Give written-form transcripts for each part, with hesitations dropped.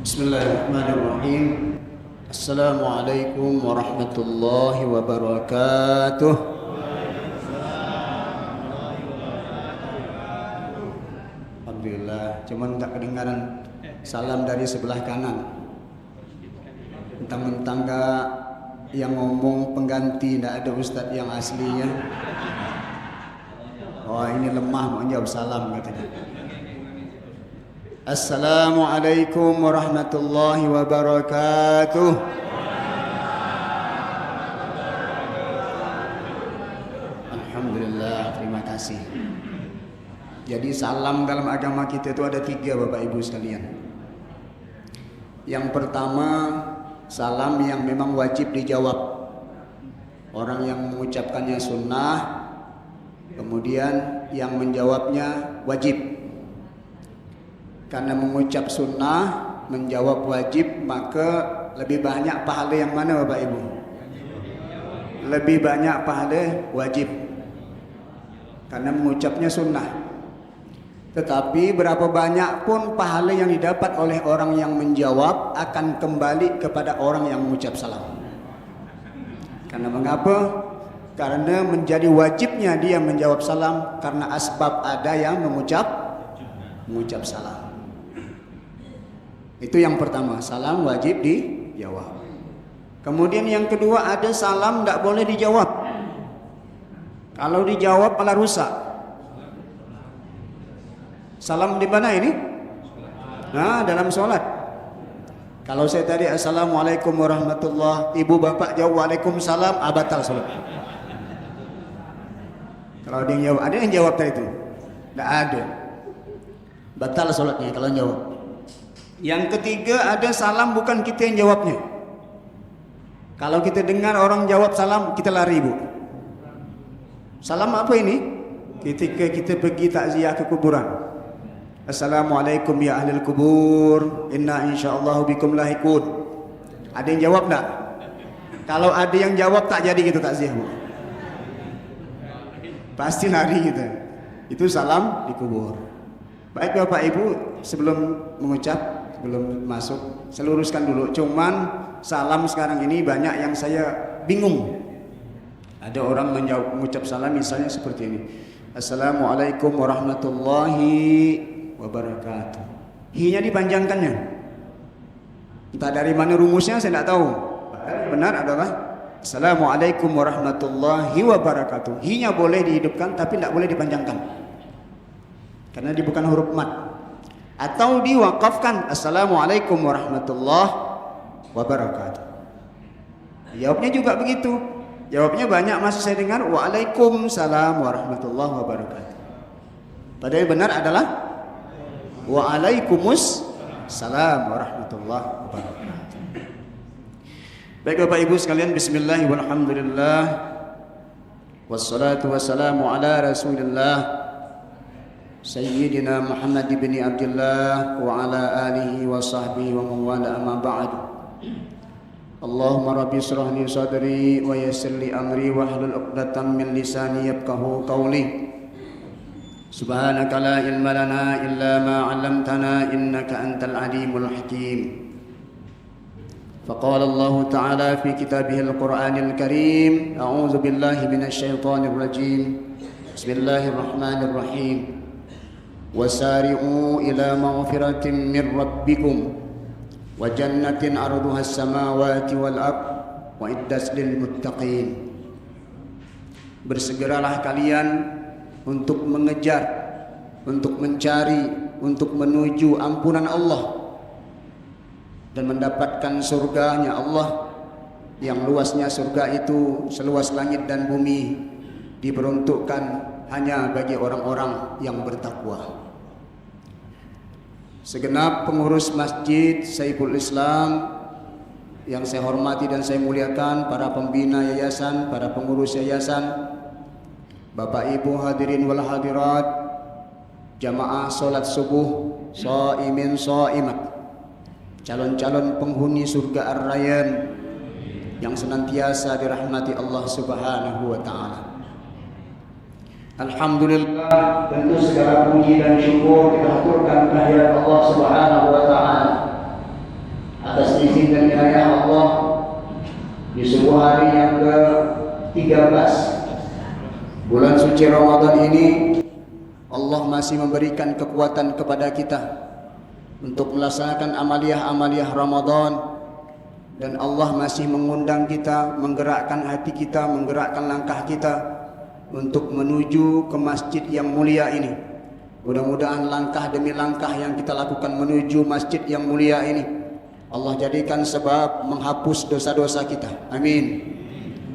Bismillahirrahmanirrahim. Assalamualaikum warahmatullahi wabarakatuh. Alhamdulillah, cuman tak kedengaran salam dari sebelah kanan. Mentang-mentang yang ngomong pengganti, tidak ada ustadz yang aslinya. Oh, ini lemah mau jawab salam katanya. Assalamualaikum warahmatullahi wabarakatuh. Alhamdulillah, terima kasih. Jadi salam dalam agama kita itu ada 3, Bapak Ibu sekalian. Yang pertama, salam yang memang wajib dijawab. Orang yang mengucapkannya sunnah, kemudian yang menjawabnya wajib. Karena mengucap sunnah, menjawab wajib, maka lebih banyak pahala yang mana, Bapak Ibu? Lebih banyak pahala wajib, karena mengucapnya sunnah. Tetapi berapa banyak pun pahala yang didapat oleh orang yang menjawab akan kembali kepada orang yang mengucap salam. Karena mengapa? Karena menjadi wajibnya dia menjawab salam karena asbab ada yang mengucap salam. Itu yang pertama, salam wajib dijawab. Kemudian yang kedua, ada salam tidak boleh dijawab. Kalau dijawab malah rusak. Salam di mana ini? Nah, dalam sholat. Kalau saya tadi assalamualaikum warahmatullah, ibu bapak jawab waalaikumsalam, batal sholat. Kalau ada yang jawab tadi itu, tidak ada, batal sholatnya kalau jawab. Yang ketiga, ada salam bukan kita yang jawabnya. Kalau kita dengar orang jawab salam, kita lari, Bu. Salam apa ini? Ketika kita pergi takziah ke kuburan. Assalamualaikum ya ahlil kubur, inna insyaallah bikum lahikun. Ada yang jawab enggak? Kalau ada yang jawab tak jadi gitu takziah, Bu. Pasti lari kita. Itu salam di kubur. Baik Bapak Ibu, sebelum masuk, saya luruskan dulu. Cuman salam sekarang ini banyak yang saya bingung. Ada orang mengucap salam misalnya seperti ini. Assalamualaikum warahmatullahi wabarakatuh. Hi-nya dipanjangkannya. Entah dari mana rumusnya saya tidak tahu. Benar adalah Assalamualaikum warahmatullahi wabarakatuh. Hi-nya boleh dihidupkan tapi tidak boleh dipanjangkan. Karena dia bukan huruf mat. Atau diwakafkan assalamualaikum warahmatullahi wabarakatuh. Jawabnya juga begitu. Jawabnya banyak masih saya dengar waalaikumsalam warahmatullahi wabarakatuh. Padahal benar adalah waalaikumsalam warahmatullahi wabarakatuh. Baik Bapak Ibu sekalian, bismillah walhamdulillah wassalatu wassalamu ala rasulillah Sayyidina Muhammad bin Abdullah wa ala alihi wa sahbihi wa mawala amma ba'd. Allahumma rabbi israh li sadri wa yassir li amri wa hlul 'uqdatam min lisani yafqahu qawli. Subhanaka la ilma lana illa ma 'allamtana innaka antal alimul hakim. فقال الله تعالى في كتابه القرآن الكريم أعوذ بالله من الشيطان الرجيم بسم الله الرحمن الرحيم وسارعوا إلى مغفرة من ربكم وجنة عرضها السماوات والأرض وأعدت للمتقين. Bersegeralah kalian untuk mengejar, untuk mencari, untuk menuju ampunan Allah dan mendapatkan surganya Allah yang luasnya surga itu seluas langit dan bumi, diperuntukkan hanya bagi orang-orang yang bertakwa. Segenap pengurus Masjid Saiful Islam yang saya hormati dan saya muliakan, para pembina yayasan, para pengurus yayasan, Bapak Ibu hadirin wal hadirat, jamaah salat subuh, shaimin shaimat, calon-calon penghuni surga Ar-Rayyan yang senantiasa dirahmati Allah Subhanahu wa taala. Alhamdulillah, tentu segala puji dan syukur kita haturkan kehadirat Allah Subhanahu wa taala rezeki dan hidayah Allah di sebuah hari yang ke-13 bulan suci Ramadan ini, Allah masih memberikan kekuatan kepada kita untuk melaksanakan amaliyah-amaliyah Ramadan, dan Allah masih mengundang kita, menggerakkan hati kita, menggerakkan langkah kita untuk menuju ke masjid yang mulia ini. Mudah-mudahan langkah demi langkah yang kita lakukan menuju masjid yang mulia ini, Allah jadikan sebab menghapus dosa-dosa kita. Amin.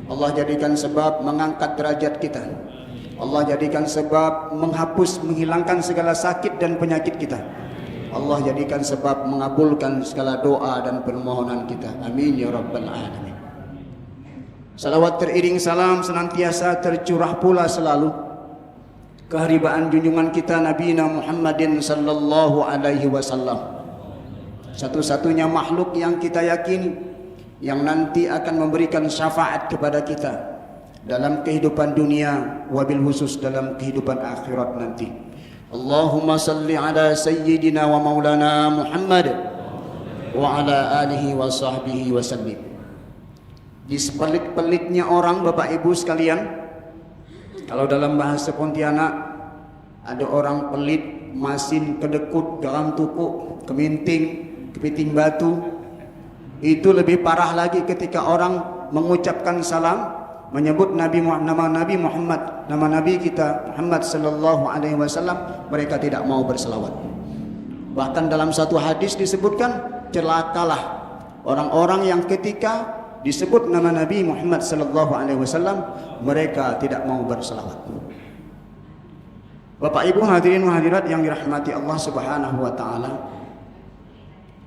Allah jadikan sebab mengangkat derajat kita. Allah jadikan sebab menghapus, menghilangkan segala sakit dan penyakit kita. Allah jadikan sebab mengabulkan segala doa dan permohonan kita. Amin ya rabbal alamin. Salawat teriring salam senantiasa tercurah pula selalu keharibaan junjungan kita Nabi Muhammadin sallallahu alaihi wasallam, satu-satunya makhluk yang kita yakini yang nanti akan memberikan syafaat kepada kita dalam kehidupan dunia, wabil khusus dalam kehidupan akhirat nanti. Allahumma salli ala sayyidina wa maulana Muhammad wa ala alihi wa sahbihi wa sallim. Di sepelit-pelitnya orang, Bapak Ibu sekalian, kalau dalam bahasa Pontianak ada orang pelit, masin, kedekut, dalam tukuk, keminting, kepiting batu. Itu lebih parah lagi ketika orang mengucapkan salam, menyebut nama Nabi Muhammad, nama Nabi kita Muhammad sallallahu alaihi wasallam, mereka tidak mau berselawat. Bahkan dalam satu hadis disebutkan, celakalah orang-orang yang ketika disebut nama Nabi Muhammad sallallahu alaihi wasallam mereka tidak mau berselawat. Bapak Ibu hadirin hadirat yang dirahmati Allah Subhanahu wa taala,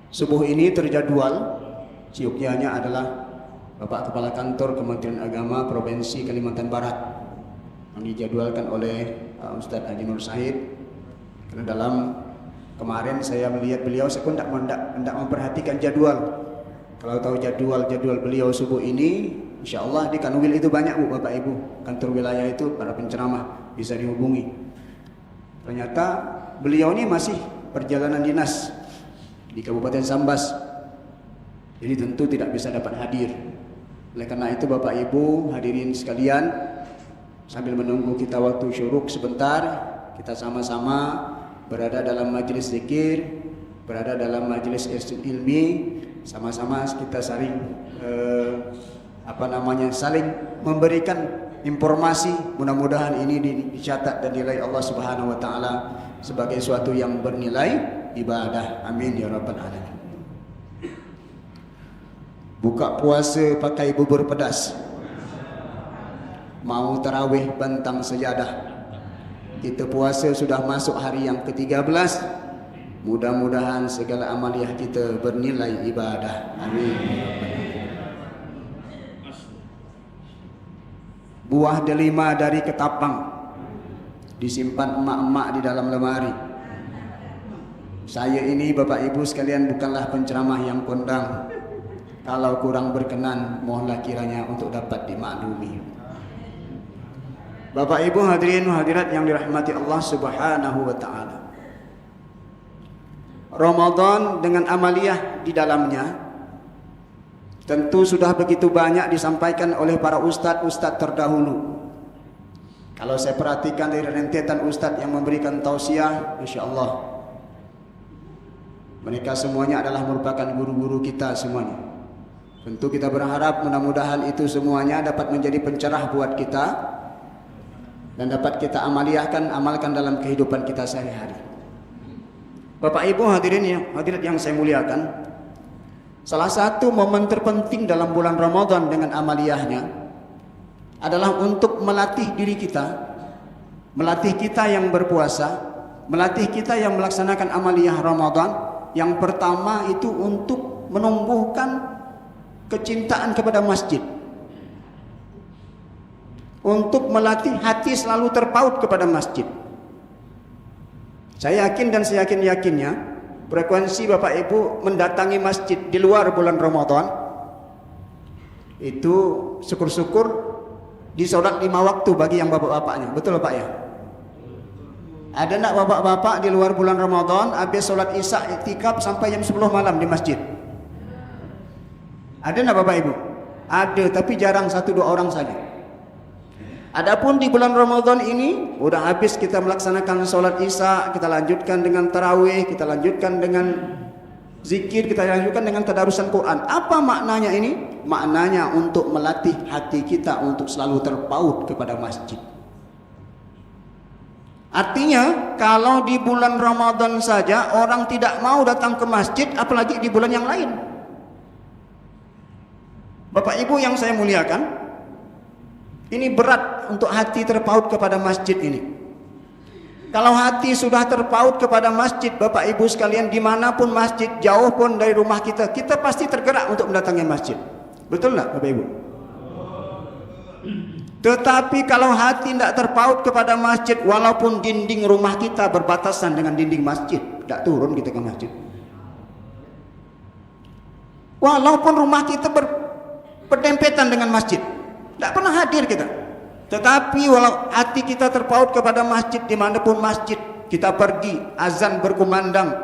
subuh ini terjadwal, ciukianya adalah Bapak Kepala Kantor Kementerian Agama Provinsi Kalimantan Barat yang dijadwalkan oleh Ustadz Haji Nur Said. Karena dalam kemarin saya melihat beliau, saya pun tidak memperhatikan jadwal. Kalau tahu jadwal beliau subuh ini, insya Allah di Kanwil itu banyak Bu, Bapak Ibu, kantor wilayah itu para penceramah bisa dihubungi. Ternyata beliau ini masih perjalanan dinas di Kabupaten Sambas, jadi tentu tidak bisa dapat hadir. Oleh karena itu Bapak Ibu hadirin sekalian, sambil menunggu kita waktu syuruk sebentar, kita sama-sama berada dalam majelis zikir, berada dalam majelis ilmi, sama-sama kita saling saling memberikan informasi. Mudah-mudahan ini dicatat dan nilai Allah Subhanahu wa taala sebagai suatu yang bernilai ibadah. Amin ya rabbal alamin. Buka puasa pakai bubur pedas, mau tarawih bantang sejadah. Kita puasa sudah masuk hari yang ke-13. Mudah-mudahan segala amaliyah kita bernilai ibadah. Amin. Buah delima dari ketapang disimpan emak-emak di dalam lemari. Saya ini Bapak Ibu sekalian bukanlah penceramah yang kondang. Kalau kurang berkenan, mohonlah kiranya untuk dapat dimaklumi. Bapak Ibu hadirin hadirat yang dirahmati Allah Subhanahu wa taala, Ramadan dengan amaliyah di dalamnya tentu sudah begitu banyak disampaikan oleh para ustadz terdahulu. Kalau saya perhatikan dari rentetan ustadz yang memberikan tausiah, Insya Allah mereka semuanya adalah merupakan guru-guru kita semuanya. Tentu kita berharap mudah-mudahan itu semuanya dapat menjadi pencerah buat kita dan dapat kita amalkan dalam kehidupan kita sehari-hari. Bapak Ibu hadirat yang saya muliakan, salah satu momen terpenting dalam bulan Ramadan dengan amaliyahnya adalah untuk melatih diri kita, melatih kita yang berpuasa, melatih kita yang melaksanakan amaliyah Ramadan. Yang pertama itu untuk menumbuhkan kecintaan kepada masjid, untuk melatih hati selalu terpaut kepada masjid. Saya yakin dan saya yakinnya frekuensi Bapak Ibu mendatangi masjid di luar bulan Ramadan itu syukur-syukur di sholat 5 waktu bagi yang bapak-bapaknya. Betul Pak ya? Ada enggak bapak-bapak di luar bulan Ramadan habis sholat isya iktikaf sampai jam 10 malam di masjid? Ada enggak Bapak Ibu? Ada, tapi jarang 1-2 orang saja. Adapun di bulan Ramadan ini udah habis kita melaksanakan sholat Isya, kita lanjutkan dengan tarawih, kita lanjutkan dengan zikir, kita lanjutkan dengan tadarusan Quran. Apa maknanya ini? Maknanya untuk melatih hati kita untuk selalu terpaut kepada masjid. Artinya kalau di bulan Ramadan saja orang tidak mau datang ke masjid, apalagi di bulan yang lain. Bapak Ibu yang saya muliakan, ini berat untuk hati terpaut kepada masjid ini. Kalau hati sudah terpaut kepada masjid, Bapak Ibu sekalian, dimanapun masjid, jauh pun dari rumah kita, kita pasti tergerak untuk mendatangi masjid. Betul nggak Bapak Ibu? Tetapi kalau hati tidak terpaut kepada masjid, walaupun dinding rumah kita berbatasan dengan dinding masjid, tidak turun kita ke masjid. Walaupun rumah kita berdempetan dengan masjid, tidak pernah hadir kita. Tetapi walau hati kita terpaut kepada masjid, dimanapun masjid kita pergi, azan berkumandang,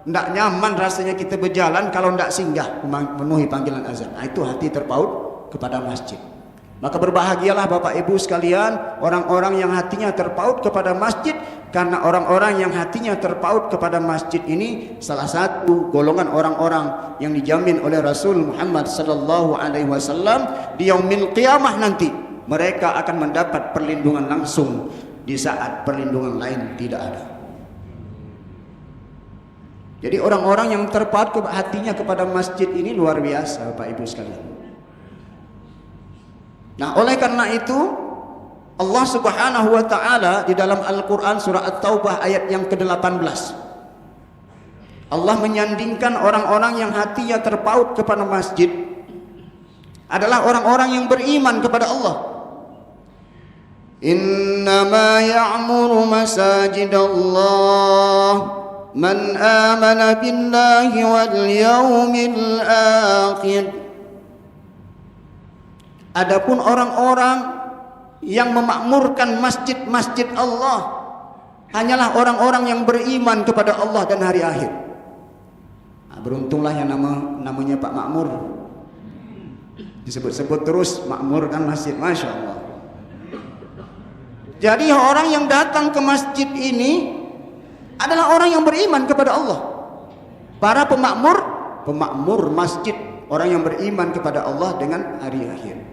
tidak nyaman rasanya kita berjalan kalau tidak singgah memenuhi panggilan azan. Nah, itu hati terpaut kepada masjid. Maka berbahagialah Bapak Ibu sekalian, orang-orang yang hatinya terpaut kepada masjid, karena orang-orang yang hatinya terpaut kepada masjid ini salah satu golongan orang-orang yang dijamin oleh Rasul Muhammad sallallahu alaihi wasallam di yaumil qiyamah nanti. Mereka akan mendapat perlindungan langsung di saat perlindungan lain tidak ada. Jadi orang-orang yang terpaut hatinya kepada masjid ini luar biasa Bapak Ibu sekalian. Nah, oleh karena itu Allah Subhanahu wa taala di dalam Al-Qur'an surah At-Taubah ayat yang ke-18, Allah menyandingkan orang-orang yang hatinya terpaut kepada masjid adalah orang-orang yang beriman kepada Allah. Innama ya'muru masajidallah man amana billahi wal yawmil akhir. Adapun orang-orang yang memakmurkan masjid-masjid Allah hanyalah orang-orang yang beriman kepada Allah dan hari akhir. Nah, beruntunglah yang namanya Pak Makmur, disebut-sebut terus makmurkan masjid, Masya Allah. Jadi orang yang datang ke masjid ini adalah orang yang beriman kepada Allah. Para pemakmur masjid, orang yang beriman kepada Allah dengan hari akhir.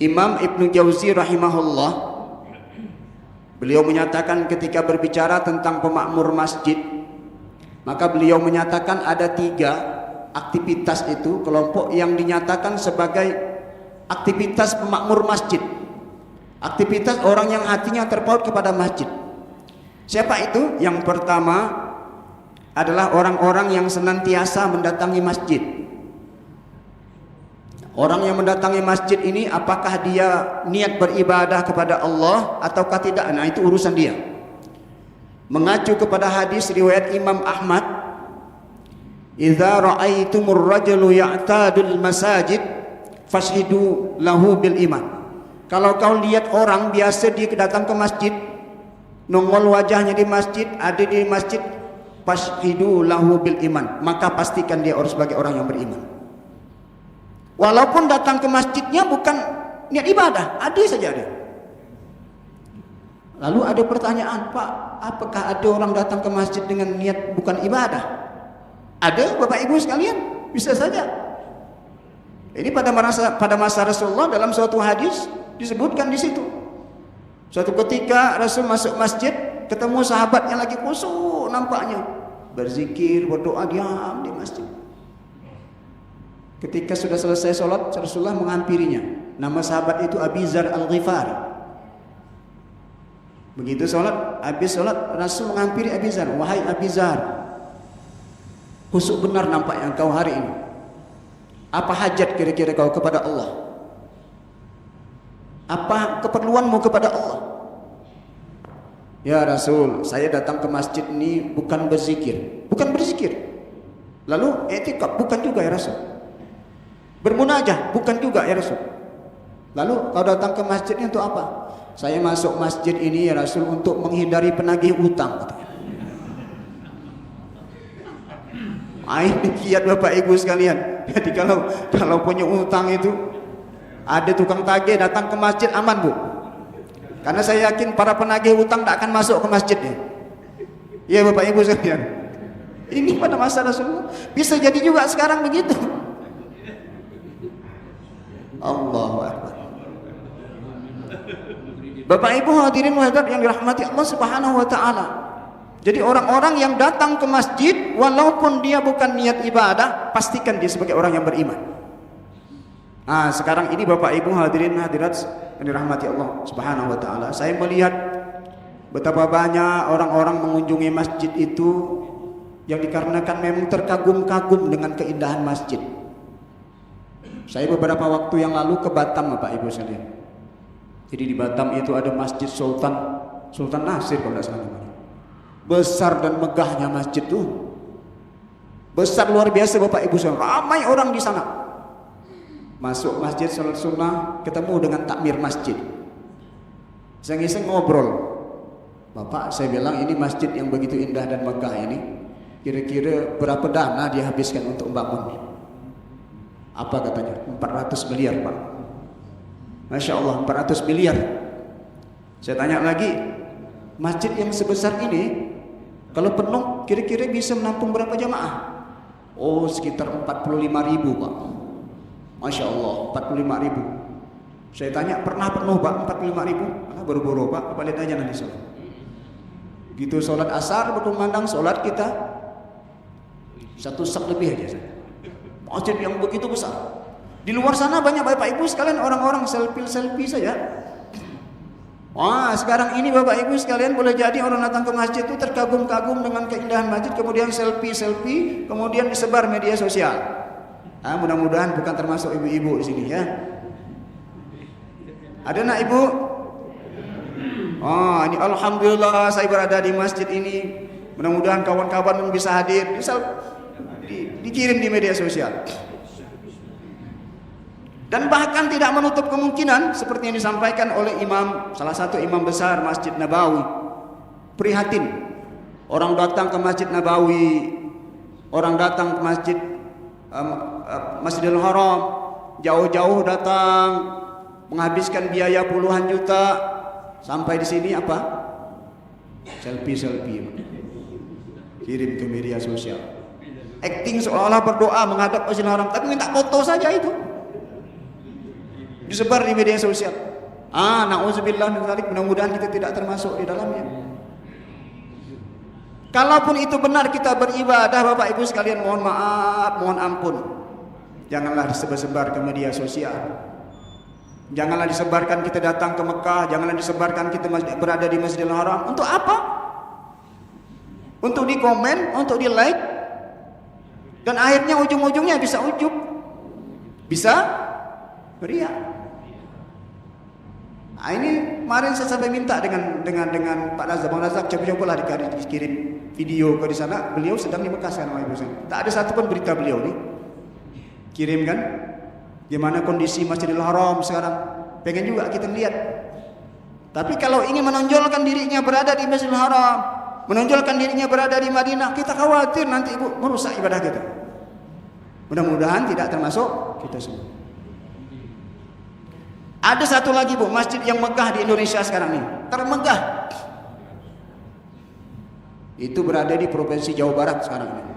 Imam Ibnu Jauzi rahimahullah, beliau menyatakan ketika berbicara tentang pemakmur masjid, maka beliau menyatakan ada 3 aktivitas itu, kelompok yang dinyatakan sebagai aktivitas pemakmur masjid, aktivitas orang yang hatinya terpaut kepada masjid. Siapa itu? Yang pertama adalah orang-orang yang senantiasa mendatangi masjid. Orang yang mendatangi masjid ini, apakah dia niat beribadah kepada Allah ataukah tidak? Nah, itu urusan dia. Mengacu kepada hadis riwayat Imam Ahmad, "Idza ra'aitumur rajulu ya'tadul masajid fashhidu lahu bil iman." Kalau kau lihat orang biasa dia datang ke masjid, nongol wajahnya di masjid, ada di masjid, fashhidu lahu bil iman, maka pastikan dia sebagai orang yang beriman. Walaupun datang ke masjidnya bukan niat ibadah, ada saja ada. Lalu ada pertanyaan, Pak, apakah ada orang datang ke masjid dengan niat bukan ibadah? Ada Bapak Ibu sekalian, bisa saja. Ini pada masa Rasulullah dalam suatu hadis disebutkan di situ. Suatu ketika Rasul masuk masjid, ketemu sahabat yang lagi khusyuk nampaknya, berzikir, berdoa, diam di masjid. Ketika sudah selesai sholat, Rasulullah menghampirinya. Nama sahabat itu Abizar Al-Ghifari. Begitu sholat, habis sholat, Rasul menghampiri Abizar. Wahai Abizar, khusyuk benar nampaknya engkau hari ini. Apa hajat kira-kira kau kepada Allah? Apa keperluanmu kepada Allah? Ya Rasul, saya datang ke masjid ini bukan berzikir. Bukan berzikir. Lalu i'tikaf, bukan juga ya Rasul. Bermunajah, bukan juga ya Rasul. Lalu kau datang ke masjidnya untuk apa? Saya masuk masjid ini ya Rasul untuk menghindari penagih utang, katanya. Ini kiat Bapak Ibu sekalian. Jadi kalau punya utang itu, ada tukang tagih datang ke masjid, aman Bu. Karena saya yakin para penagih utang tidak akan masuk ke masjidnya. Iya Bapak Ibu sekalian. Ini pada masa Rasulullah. Bisa jadi juga sekarang begitu. Allahu Akbar. Bapak Ibu hadirin wahdat yang dirahmati Allah Subhanahu wa taala. Jadi orang-orang yang datang ke masjid walaupun dia bukan niat ibadah, pastikan dia sebagai orang yang beriman. Nah, sekarang ini Bapak Ibu hadirin hadirat yang dirahmati Allah Subhanahu wa taala, saya melihat betapa banyak orang-orang mengunjungi masjid itu yang dikarenakan memang terkagum-kagum dengan keindahan masjid. Saya beberapa waktu yang lalu ke Batam Bapak Ibu sekalian. Jadi di Batam itu ada Masjid Sultan Nasir kalau tidak salah namanya. Besar dan megahnya masjid tuh. Besar luar biasa Bapak Ibu sekalian. Ramai orang di sana. Masuk masjid salat sunnah, ketemu dengan takmir masjid. Iseng-iseng ngobrol. Bapak, saya bilang ini masjid yang begitu indah dan megah ini, kira-kira berapa dana dihabiskan untuk membangun? Apa katanya? 400 miliar Pak. Masya Allah, 400 miliar. Saya tanya lagi, masjid yang sebesar ini kalau penuh kira-kira bisa menampung berapa jamaah? Oh, sekitar 45.000 Pak. Masya Allah, 45.000. Saya tanya, pernah penuh Pak 45.000? Buru-buru Pak, lihat aja nanti sholat. Gitu sholat asar, berkumandang sholat kita 1 sak lebih aja. Masjid yang begitu besar. Di luar sana banyak Bapak Ibu sekalian orang-orang selfie saja. Wah, sekarang ini Bapak Ibu sekalian boleh jadi orang datang ke masjid itu terkagum-kagum dengan keindahan masjid, kemudian selfie, kemudian disebar media sosial. Mudah-mudahan bukan termasuk ibu-ibu di sini ya. Ada nak ibu? Ini alhamdulillah saya berada di masjid ini. Mudah-mudahan kawan-kawan bisa hadir. Dikirim di media sosial. Dan bahkan tidak menutup kemungkinan seperti yang disampaikan oleh salah satu imam besar Masjid Nabawi, prihatin orang datang ke Masjid Nabawi, orang datang ke Masjidil Haram, jauh-jauh datang, menghabiskan biaya puluhan juta, sampai di sini apa? Selfie, kirim ke media sosial, acting seolah-olah berdoa menghadap Masjidil Haram, tapi minta foto saja itu. Disebar di media sosial. Na'udzubillah min dzalik, mudah-mudahan kita tidak termasuk di dalamnya. Kalaupun itu benar kita beribadah Bapak Ibu sekalian, mohon maaf, mohon ampun. Janganlah disebar-sebar ke media sosial. Janganlah disebarkan kita datang ke Mekah, janganlah disebarkan kita berada di Masjidil Haram. Untuk apa? Untuk di-komen, untuk di-like. Dan akhirnya ujung-ujungnya bisa ujub. Bisa ria. Ini kemarin saya sampai minta dengan Pak Razak, Bang Razak, coba-cobalah dikirim video ke di sana. Beliau sedang di Mekah sekarang, Ibu. Tak ada satu pun berita beliau nih. Kirimkan gimana kondisi Masjidil Haram sekarang. Pengen juga kita lihat. Tapi kalau ingin menonjolkan dirinya berada di Masjidil Haram, menonjolkan dirinya berada di Madinah, kita khawatir nanti Ibu merusak ibadah kita. Mudah-mudahan tidak termasuk kita semua. Ada satu lagi Bu, masjid yang megah di Indonesia sekarang ini, termegah. Itu berada di Provinsi Jawa Barat sekarang ini.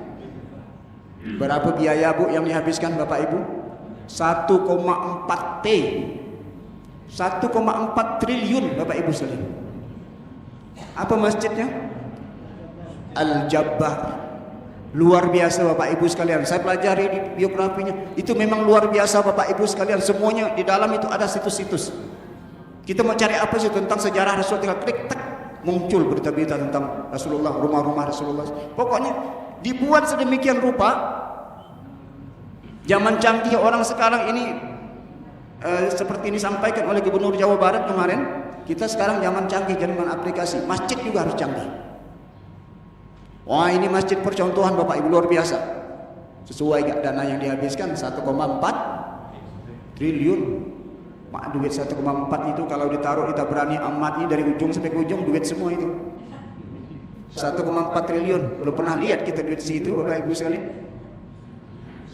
Berapa biaya Bu yang dihabiskan Bapak Ibu? 1,4 T. 1,4 triliun Bapak Ibu sekalian. Apa masjidnya? Al-Jabbar. Luar biasa Bapak Ibu sekalian. Saya pelajari di biografinya. Itu memang luar biasa Bapak Ibu sekalian. Semuanya di dalam itu ada situs-situs. Kita mau cari apa sih tentang sejarah Rasul, tinggal klik tak muncul berita-berita tentang Rasulullah, rumah-rumah Rasulullah. Pokoknya dibuat sedemikian rupa. Zaman canggih orang sekarang ini seperti ini disampaikan oleh Gubernur Jawa Barat kemarin. Kita sekarang zaman canggih, zaman aplikasi. Masjid juga harus canggih. Wah, ini masjid percontohan Bapak Ibu, luar biasa. Sesuai gak dana yang dihabiskan 1,4 triliun. Mak, duit 1,4 itu kalau ditaruh kita berani amat ini dari ujung sampai ke ujung duit semua itu. 1,4 triliun. Belum pernah lihat kita duit situ Bapak Ibu sekalian.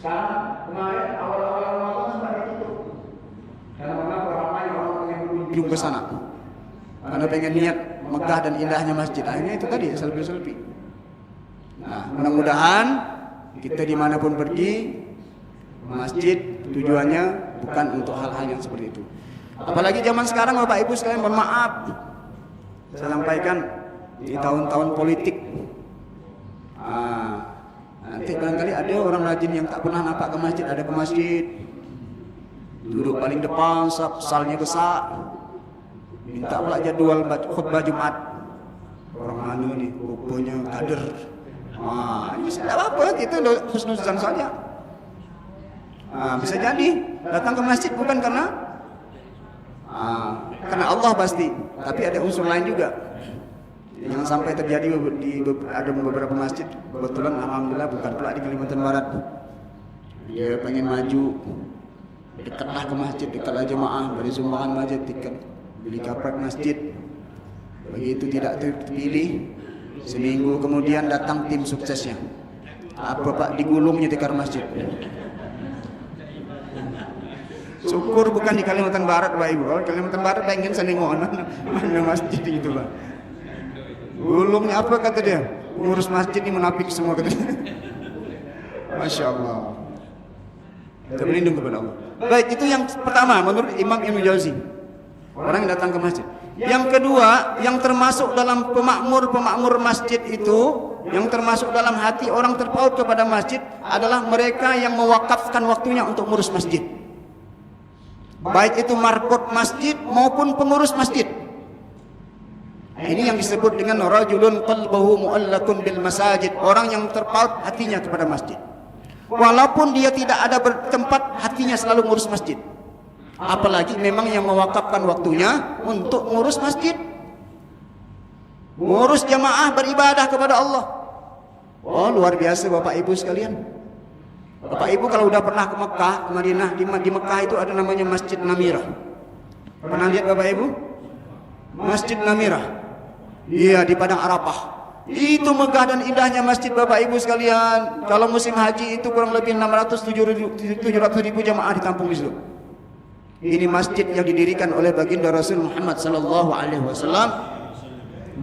Sekarang kemarin awal-awal Ramadan sampai ditutup. Karena ramai orang yang berkunjung ke sana. Karena pengen niat megah dan indahnya masjid. Akhirnya itu tadi selfie-selfie. Nah, mudah-mudahan kita dimanapun pergi, masjid tujuannya bukan untuk hal-hal yang seperti itu. Apalagi zaman sekarang Bapak Ibu sekalian, mohon maaf, saya sampaikan di tahun-tahun politik. Nanti barangkali ada orang rajin yang tak pernah nampak ke masjid, ada ke masjid, duduk paling depan, salnya besar, minta pula jadwal khutbah Jumat. Orang mana nih, rupanya kader. Ini tidak apa-apa, itu husnuzan saja. Bisa jadi datang ke masjid bukan karena Allah pasti, tapi ada unsur lain juga. Jangan sampai terjadi ada beberapa masjid, kebetulan alhamdulillah bukan pula di Kalimantan Barat. Dia pengen maju, dekatlah ke masjid, dekatlah jemaah, beri sumbangan masjid, tiket, beli kaprak masjid. Begitu tidak terpilih, seminggu kemudian datang tim suksesnya. Apa Pak, digulung nyetikar masjid. Syukur bukan di Kalimantan Barat Pak Ibu. Kalau Kalimantan Barat pengen senengon mana masjid gitu Pak. Gulungnya apa kata dia? Pengurus masjid ini munafik semua kata dia. Masya Allah. Kita berlindung kepada Allah. Baik, itu yang pertama menurut Imam Ibnu Jauzi. Orang yang datang ke masjid. Yang kedua, yang termasuk dalam pemakmur masjid itu, yang termasuk dalam hati orang terpaut kepada masjid adalah mereka yang mewakafkan waktunya untuk ngurus masjid. Baik itu marbot masjid maupun pengurus masjid. Ini yang disebut dengan rajulun qalbuhu mu'allakun bil masajid, orang yang terpaut hatinya kepada masjid. Walaupun dia tidak ada bertempat, hatinya selalu ngurus masjid. Apalagi memang yang mewakafkan waktunya untuk ngurus masjid, ngurus jamaah beribadah kepada Allah. Oh, luar biasa Bapak Ibu sekalian. Bapak Ibu kalau udah pernah ke Mekah, ke Madinah, di Mekah itu ada namanya Masjid Namirah. Pernah lihat Bapak Ibu? Masjid Namirah. Iya, di Padang Arafah. Itu megah dan indahnya masjid Bapak Ibu sekalian. Kalau musim haji itu kurang lebih 600-700 ribu jamaah ditampung di situ. Ini masjid yang didirikan oleh baginda Rasul Muhammad sallallahu alaihi wasallam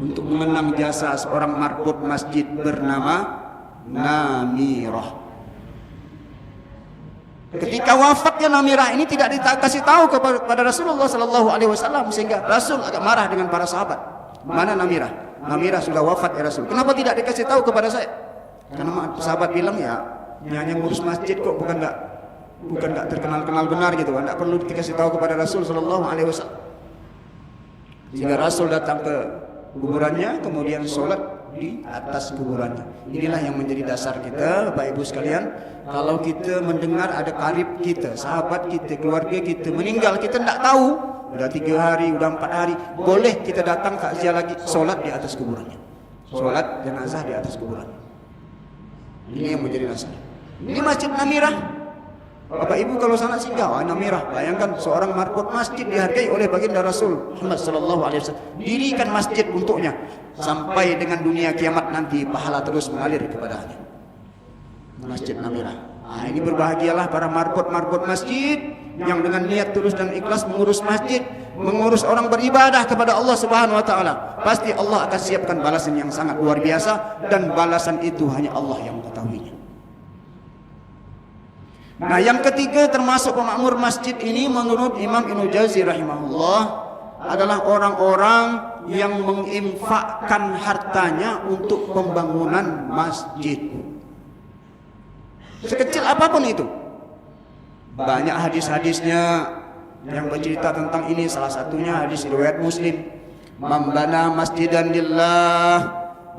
untuk mengenang jasa seorang marbot masjid bernama Namirah. Ketika wafatnya Namirah ini tidak dikasih tahu kepada Rasulullah sallallahu alaihi wasallam, sehingga Rasul agak marah dengan para sahabat. Mana Namirah? Namirah sudah wafat ya Rasul. Kenapa tidak dikasih tahu kepada saya? Karena sahabat bilang ya, hanya ngurus masjid kok, bukan nggak terkenal benar gitu kan, nggak perlu dikasih tahu kepada Rasul sallallahu alaihi wasallam. Sehingga Rasul datang ke kuburannya, kemudian sholat di atas kuburannya. Inilah yang menjadi dasar kita Bapak Ibu sekalian. Kalau kita mendengar ada karib kita, sahabat kita, keluarga kita meninggal, kita tidak tahu, udah 3 hari, udah 4 hari, boleh kita datang takziah lagi, sholat di atas kuburannya, sholat jenazah di atas kuburannya. Ini yang menjadi dasar. Ini Masjid Namirah. Bapak Ibu kalau sana singgah, Namirah, bayangkan seorang marbot masjid dihargai oleh baginda Rasul Muhammad sallallahu alaihi wasallam. Dirikan masjid untuknya sampai dengan dunia kiamat nanti, pahala terus mengalir kepadanya. Masjid Namirah. Ini berbahagialah para marbot masjid yang dengan niat tulus dan ikhlas mengurus masjid, mengurus orang beribadah kepada Allah Subhanahu wa taala. Pasti Allah akan siapkan balasan yang sangat luar biasa, dan balasan itu hanya Allah yang mengetahuinya. Nah, yang ketiga termasuk pemakmur masjid ini menurut Imam Ibnu Jauzi rahimahullah adalah orang-orang yang menginfakkan hartanya untuk pembangunan masjid. Sekecil apapun itu. Banyak hadis-hadisnya yang bercerita tentang ini. Salah satunya hadis riwayat Muslim. Man bana masjidan lillah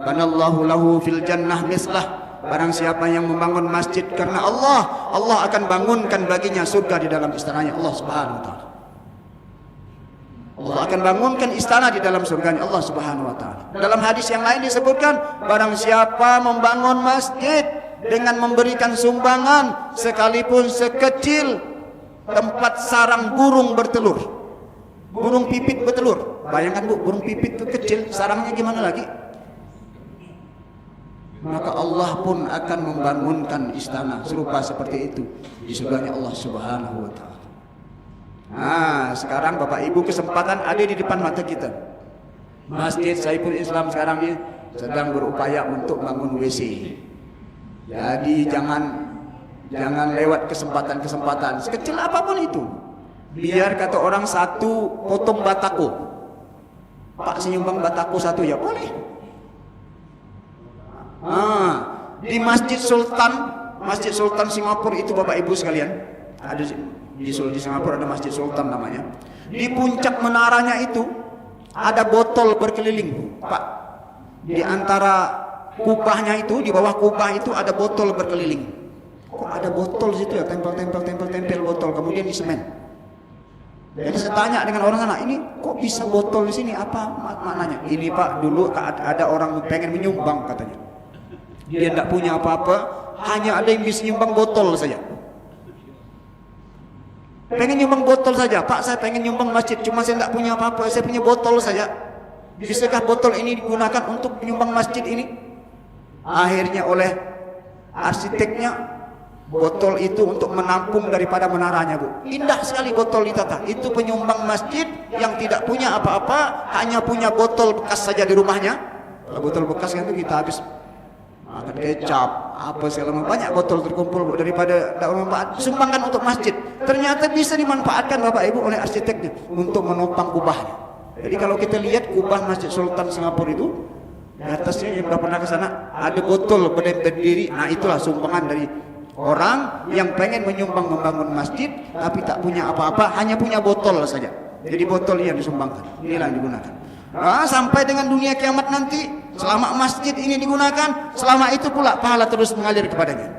banallahu lahu fil jannah mislah. Barang siapa yang membangun masjid karena Allah, Allah akan bangunkan baginya surga di dalam istananya Allah Subhanahu wa taala. Allah akan bangunkan istana di dalam surganya Allah Subhanahu wa taala. Dalam hadis yang lain disebutkan, barang siapa membangun masjid dengan memberikan sumbangan sekalipun sekecil tempat sarang burung bertelur, burung pipit bertelur. Bayangkan Bu, burung pipit itu kecil, sarangnya gimana lagi? maka Allah pun akan membangunkan istana serupa seperti itu di surganya Allah Subhanahu wa taala. Nah, sekarang Bapak Ibu kesempatan ada di depan mata kita. Masjid Saiful Islam sekarang ini sedang berupaya untuk bangun WC. Jadi jangan lewat kesempatan-kesempatan sekecil apapun itu. Biar kata orang satu potong batako. Pak senyumbang batako satu ya boleh. Di Masjid Sultan Singapura itu Bapak Ibu sekalian, ada di Singapura ada Masjid Sultan namanya. Di puncak menaranya itu ada botol berkeliling, Pak. Di antara kubahnya itu, di bawah kubah itu ada botol berkeliling. Kok ada botol situ ya, tempel botol, kemudian di semen. Jadi saya tanya dengan orang sana, ini kok bisa botol di sini? Apa maknanya? Ini Pak, dulu ada orang pengen menyumbang katanya. Dia tidak punya apa-apa, hanya ada yang bisa nyumbang botol saja. Pengen nyumbang botol saja, Pak saya pengen nyumbang masjid, cuma saya tidak punya apa-apa, saya punya botol saja. Bisakah botol ini digunakan untuk menyumbang masjid ini? Akhirnya oleh arsiteknya, botol itu untuk menampung daripada menaranya, Bu. Indah sekali botol ditata. Itu penyumbang masjid yang tidak punya apa-apa, hanya punya botol bekas saja di rumahnya. Kalau botol bekas kan itu kita habis makan kecap, apa segala banyak botol terkumpul daripada tidak bermanfaat, sumbangkan untuk masjid. Ternyata bisa dimanfaatkan Bapak Ibu oleh arsiteknya untuk menopang kubahnya. Jadi kalau kita lihat kubah Masjid Sultan Singapura itu, di atasnya yang sudah pernah ke sana ada botol berdiri. Nah itulah sumbangan dari orang yang pengen menyumbang membangun masjid tapi tak punya apa-apa, hanya punya botol saja. Jadi botol yang disumbangkan, inilah yang digunakan. Nah, sampai dengan dunia kiamat nanti, selama masjid ini digunakan, selama itu pula pahala terus mengalir kepadanya.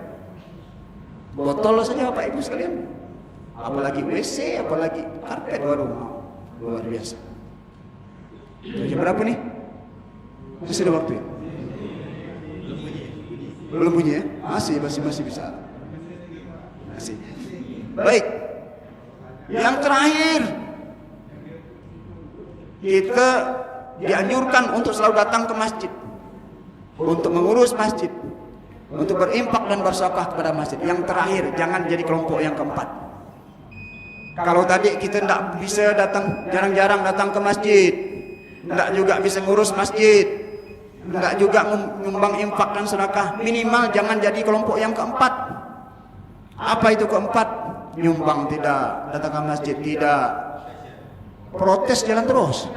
Botol saja Bapak Ibu sekalian, apalagi WC, apalagi karpet, waduh, luar biasa. Jam berapa nih? Masih ada waktu ya? Belum bunyi ya? Masih bisa. Masih. Baik. Yang terakhir, kita dianjurkan untuk selalu datang ke masjid, untuk mengurus masjid, untuk berimpak dan bersedekah kepada masjid. Yang terakhir, jangan jadi kelompok yang keempat. Kalau tadi kita tidak bisa datang, jarang-jarang datang ke masjid, tidak juga bisa ngurus masjid, tidak juga menyumbang infak dan sedekah, minimal jangan jadi kelompok yang keempat. Apa itu keempat? Nyumbang tidak, datang ke masjid tidak, protes jalan terus.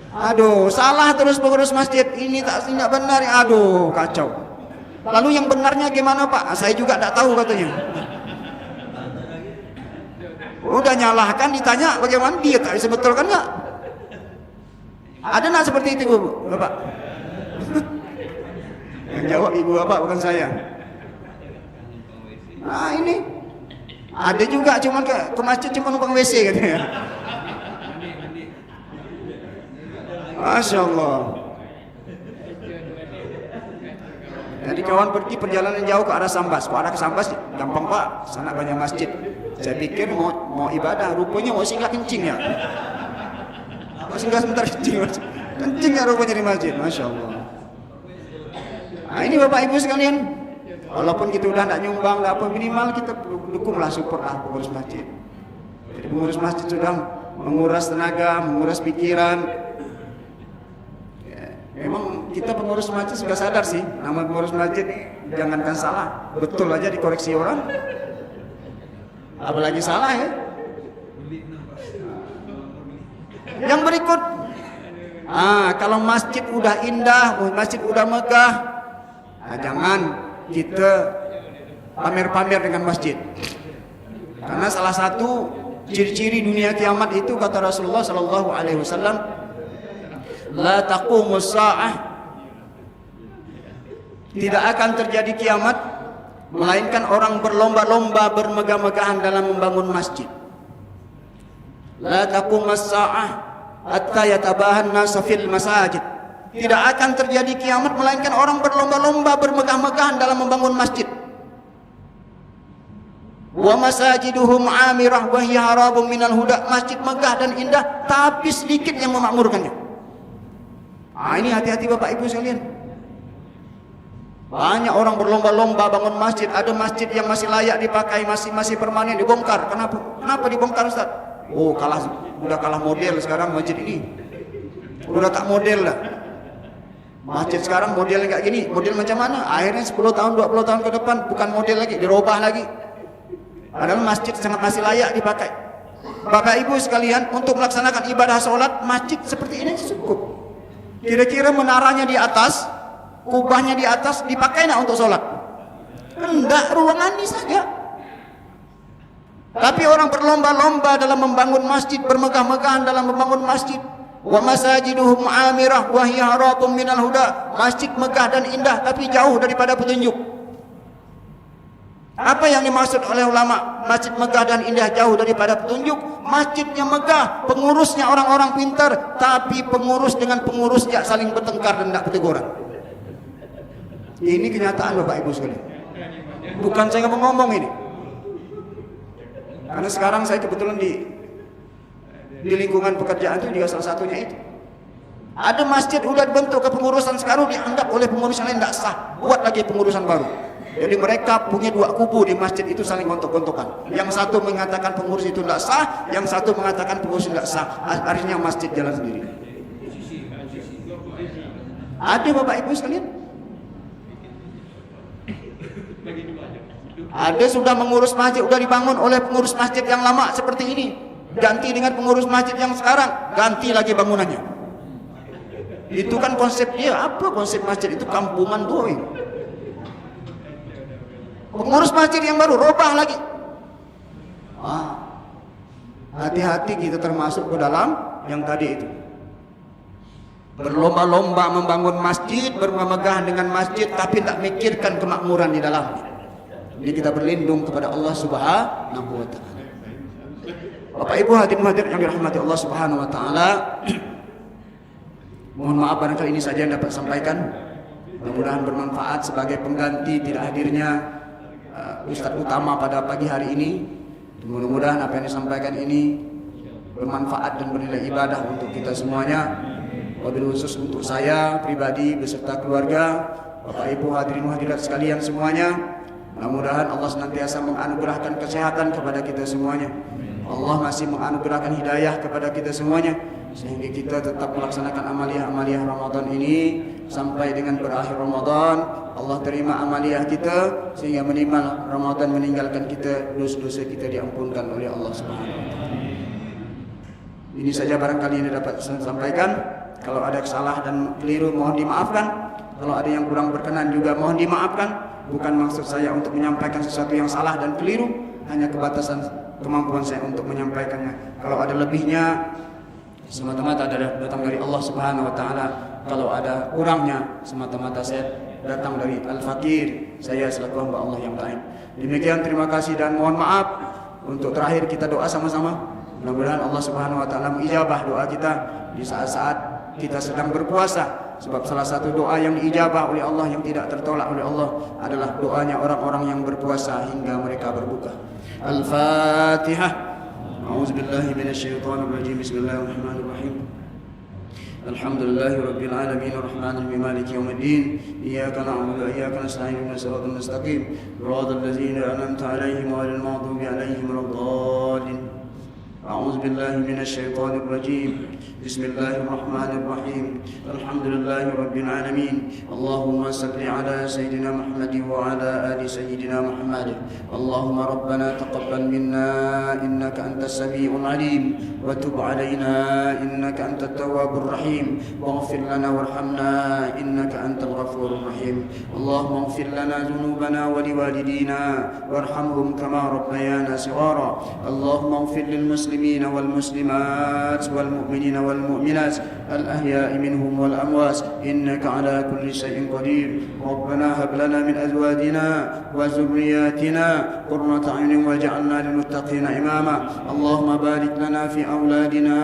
Aduh, salah terus pengurus masjid, ini tidak benar, aduh kacau. Lalu yang benarnya gimana Pak? Saya juga tidak tahu katanya. Udah nyalahkan, ditanya bagaimana, dia tak bisa betulkan nggak? Ada nggak seperti itu Bapak? Yang jawab ibu Bapak bukan saya. Nah ini ada juga, cuman ke masjid cuma numpang WC katanya. Masya Allah. Jadi kawan pergi perjalanan jauh ke arah Sambas. Ke arah ke Sambas gampang Pak, sana banyak masjid. Saya pikir mau ibadah, rupanya mau singgah kencing ya. Mau singgah sebentar kencing ya rupanya di masjid. Masya Allah. Nah ini Bapak Ibu sekalian, walaupun kita udah tidak nyumbang, apa minimal kita dukunglah, support lah pengurus masjid. Jadi pengurus masjid sudah menguras tenaga, menguras pikiran. Memang kita pengurus masjid sudah sadar sih, nama pengurus masjid jangankan salah, betul aja dikoreksi orang, apalagi salah ya. Yang berikut, kalau masjid udah indah, masjid udah megah, jangan kita pamer-pamer dengan masjid. Karena salah satu ciri-ciri dunia kiamat itu kata Rasulullah Sallallahu Alaihi Wasallam, la taqumus sa'ah, tidak akan terjadi kiamat melainkan orang berlomba-lomba bermegah-megahan dalam membangun masjid. La taqumus sa'ah hatta yatabahan nas fil masajid, tidak akan terjadi kiamat melainkan orang berlomba-lomba bermegah-megahan dalam membangun masjid. Wa masajiduhum amirah wa hiya harabun minal huda, masjid megah dan indah tapi sedikit yang memakmurkannya. Ini hati-hati Bapak Ibu sekalian. Banyak orang berlomba-lomba bangun masjid. Ada masjid yang masih layak dipakai, masih permanen, dibongkar. Kenapa dibongkar Ustaz? Oh, udah kalah model sekarang masjid ini. Udah tak model lah. Masjid sekarang modelnya kayak gini. Model macam mana? Akhirnya 10 tahun, 20 tahun ke depan bukan model lagi, dirubah lagi. Padahal masjid sangat masih layak dipakai. Bapak Ibu sekalian, untuk melaksanakan ibadah sholat, masjid seperti ini cukup. Kira-kira menaranya di atas, kubahnya di atas, dipakai nak untuk sholat? Enggak, ruangan ini saja. Tapi orang berlomba-lomba dalam membangun masjid, bermegah-megahan dalam membangun masjid. Wa masajiduhum amirah wa hiya haratun minal huda. Masjid megah dan indah tapi jauh daripada petunjuk. Apa yang dimaksud oleh ulama masjid megah dan indah jauh daripada petunjuk? Masjidnya megah, pengurusnya orang-orang pintar, tapi pengurus dengan pengurusnya saling bertengkar dan tidak berteguran. Ini kenyataan Bapak Ibu sekalian. Bukan saya ngomong ini. Karena sekarang saya kebetulan di lingkungan pekerjaan itu juga salah satunya itu. Ada masjid udah dibentuk kepengurusan sekarang dianggap oleh pengurus yang lain tidak sah, buat lagi pengurusan baru. Jadi mereka punya dua kubu di masjid itu saling gontok-gontokan. Yang satu mengatakan pengurus itu tidak sah, yang satu mengatakan pengurus tidak sah. Akhirnya masjid jalan sendiri. Ada Bapak Ibu sekalian? Ada sudah mengurus masjid, sudah dibangun oleh pengurus masjid yang lama seperti ini. Ganti dengan pengurus masjid yang sekarang, ganti lagi bangunannya. Itu kan konsep dia. Apa konsep masjid itu? Kampungan doang. Pengurus masjid yang baru robah lagi. Hati-hati kita termasuk ke dalam yang tadi itu. Berlomba-lomba membangun masjid, bermegah dengan masjid, tapi tak mikirkan kemakmuran di dalamnya. Jadi kita berlindung kepada Allah Subhanahu wa Ta'ala. Bapak Ibu hadirin yang dirahmati Allah Subhanahu wa Ta'ala, mohon maaf barangkali ini saja yang dapat sampaikan. Mudah-mudahan bermanfaat sebagai pengganti tidak hadirnya Ustadz utama pada pagi hari ini. Mudah-mudahan apa yang disampaikan ini bermanfaat dan bernilai ibadah untuk kita semuanya. Wabil khusus untuk saya pribadi beserta keluarga, Bapak Ibu hadirin hadirat sekalian semuanya. Mudah-mudahan Allah senantiasa menganugerahkan kesehatan kepada kita semuanya. Allah masih menganugerahkan hidayah kepada kita semuanya, sehingga kita tetap melaksanakan amaliyah-amaliyah Ramadan ini sampai dengan berakhir Ramadan. Allah terima amaliyah kita sehingga minimal Ramadan meninggalkan kita, dosa-dosa kita diampunkan oleh Allah Subhanahu wa Ta'ala. Ini saja barangkali yang dapat saya sampaikan. Kalau ada salah dan keliru mohon dimaafkan. Kalau ada yang kurang berkenan juga mohon dimaafkan. Bukan maksud saya untuk menyampaikan sesuatu yang salah dan keliru, hanya kebatasan kemampuan saya untuk menyampaikannya. Kalau ada lebihnya, semata-mata datang dari Allah Subhanahu wa Ta'ala. Kalau ada kurangnya, semata-mata saya datang dari Al-Fakir, saya selaku hamba Allah yang lain. Demikian, terima kasih dan mohon maaf. Untuk terakhir kita doa sama-sama. Mudah-mudahan Allah Subhanahu wa Ta'ala mengijabah doa kita di saat-saat kita sedang berpuasa. Sebab salah satu doa yang diijabah oleh Allah, yang tidak tertolak oleh Allah, adalah doanya orang-orang yang berpuasa hingga mereka berbuka. Al-Fatihah. A'udzubillahi minasyaitonir rajim. Bismillahirrahmanirrahim. Alhamdulillahi rabbil alamin arrahmanir rahim maliki yaumiddin. Iyyaka na'budu wa iyyaka nasta'in ihdinas siratal mustaqim. Shiratal ladzina an'amta 'alaihim ghairil maghdubi 'alaihim waladdallin. أعوذ بالله من الشيطان الرجيم. بسم الله الرحمن الرحيم. الحمد لله رب العالمين. اللهم صل على سيدنا محمد وعلى آل سيدنا محمد. اللهم ربنا تقبل منا إنك أنت السميع العليم وتب علينا إنك أنت التواب الرحيم واغفر لنا وارحمنا إنك أنت الغفور الرحيم. اللهم اغفر لنا ذنوبنا ولوالدينا وارحمهم كما ربيانا صغارا. اللهم اغفر للمسلمين والمسلمات والمؤمنين والمؤمنات الأحياء منهم والأموات إنك على كل شيء قدير. ربنا هب لنا من أزواجنا وذرياتنا قرة أعين واجعلنا للمتقين إماما. اللهم بارك لنا في أولادنا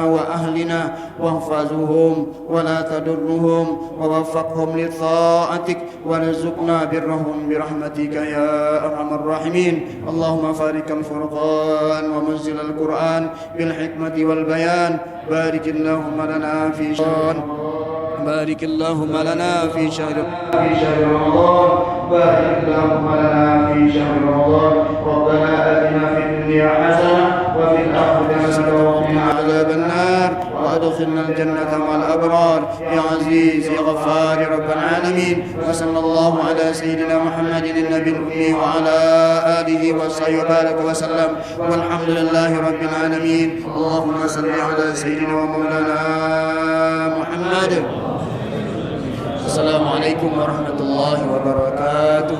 وأهلنا واحفظهم ولا تضرهم ووفقهم لطاعتك وارزقنا برهم برحمتك يا أرحم الراحمين. اللهم فارق الفرقان ومنزل القرآن بالحكمة والبيان بارك اللهم لنا في شهر بارك اللهم لنا في شهر رمضان بارك اللهم لنا في شهر رمضان ربنا آتنا في الدنيا حسنة وفي الآخرة حسنة وقنا عذاب النار وأدخلنا الجنة مع الأبرار يا عزيز يا غفار يا رب العالمين وصلى الله على سيدنا محمد النبي الأمي وعلى آله وصحبه وبارك وسلم والحمد لله رب العالمين اللهم صل على سيدنا ومولانا محمد. السلام عليكم ورحمة الله وبركاته.